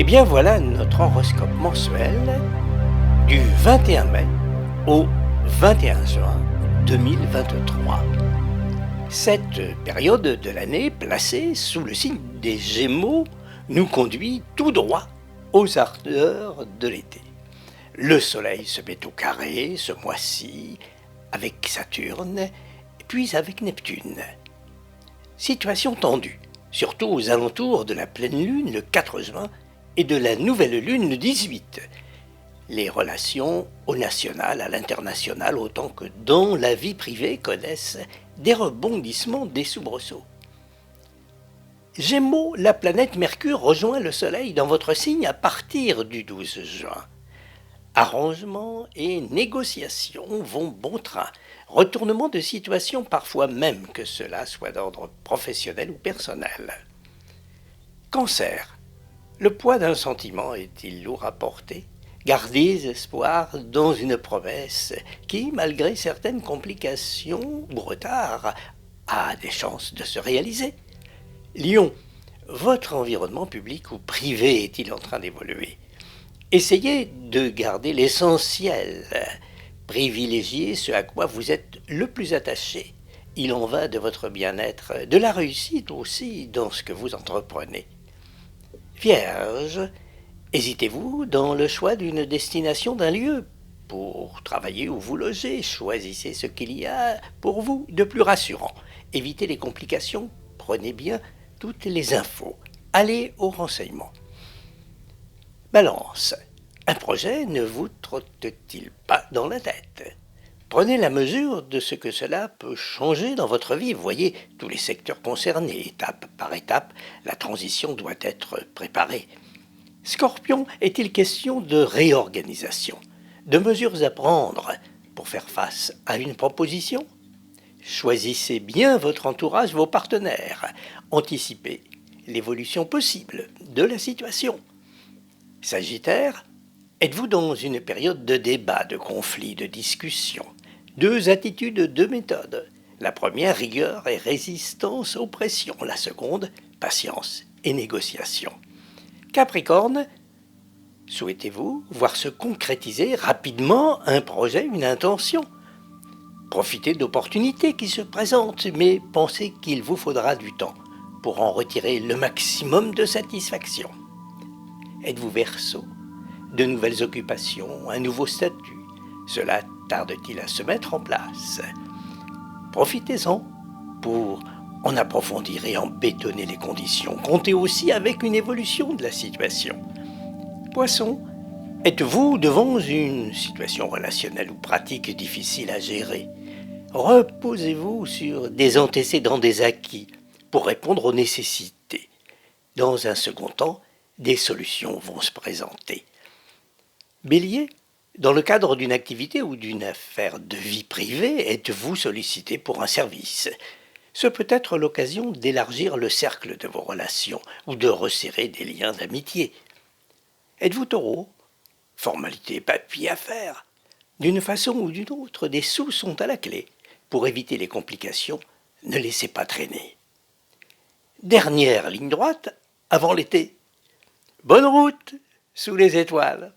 Eh bien voilà notre horoscope mensuel du 21 mai au 21 juin 2023. Cette période de l'année placée sous le signe des Gémeaux nous conduit tout droit aux ardeurs de l'été. Le soleil se met au carré ce mois-ci avec Saturne puis avec Neptune. Situation tendue, surtout aux alentours de la pleine lune le 4 juin et de la nouvelle lune le 18. Les relations au national, à l'international, autant que dans la vie privée, connaissent des rebondissements, des soubresauts. Gémeaux, la planète Mercure rejoint le Soleil dans votre signe à partir du 12 juin. Arrangements et négociations vont bon train. Retournement de situation parfois même que cela soit d'ordre professionnel ou personnel. Cancer. Le poids d'un sentiment est-il lourd à porter ? Gardez espoir dans une promesse qui, malgré certaines complications ou retards, a des chances de se réaliser. Lion. Votre environnement public ou privé est-il en train d'évoluer ? Essayez de garder l'essentiel. Privilégiez ce à quoi vous êtes le plus attaché. Il en va de votre bien-être, de la réussite aussi dans ce que vous entreprenez. Vierge, hésitez-vous dans le choix d'une destination d'un lieu pour travailler ou vous loger. Choisissez ce qu'il y a pour vous de plus rassurant. Évitez les complications, prenez bien toutes les infos. Allez au renseignement. Balance. Un projet ne vous trotte-t-il pas dans la tête ? Prenez la mesure de ce que cela peut changer dans votre vie. Voyez tous les secteurs concernés. Étape par étape, la transition doit être préparée. Scorpion, est-il question de réorganisation, de mesures à prendre pour faire face à une proposition ? Choisissez bien votre entourage, vos partenaires. Anticipez l'évolution possible de la situation. Sagittaire, êtes-vous dans une période de débat, de conflit, de discussion ? Deux attitudes, deux méthodes. La première, rigueur et résistance aux pressions. La seconde, patience et négociation. Capricorne, souhaitez-vous voir se concrétiser rapidement un projet, une intention ? Profitez d'opportunités qui se présentent, mais pensez qu'il vous faudra du temps pour en retirer le maximum de satisfaction. Êtes-vous Verseau ? De nouvelles occupations, un nouveau statut, cela tarde-t-il à se mettre en place ? Profitez-en pour en approfondir et en bétonner les conditions. Comptez aussi avec une évolution de la situation. Poisson, êtes-vous devant une situation relationnelle ou pratique difficile à gérer ? Reposez-vous sur des antécédents, des acquis pour répondre aux nécessités. Dans un second temps, des solutions vont se présenter. Bélier, dans le cadre d'une activité ou d'une affaire de vie privée, êtes-vous sollicité pour un service ? Ce peut être l'occasion d'élargir le cercle de vos relations ou de resserrer des liens d'amitié. Êtes-vous Taureau ? Formalité papier à faire. D'une façon ou d'une autre, des sous sont à la clé. Pour éviter les complications, ne laissez pas traîner. Dernière ligne droite, avant l'été. Bonne route sous les étoiles.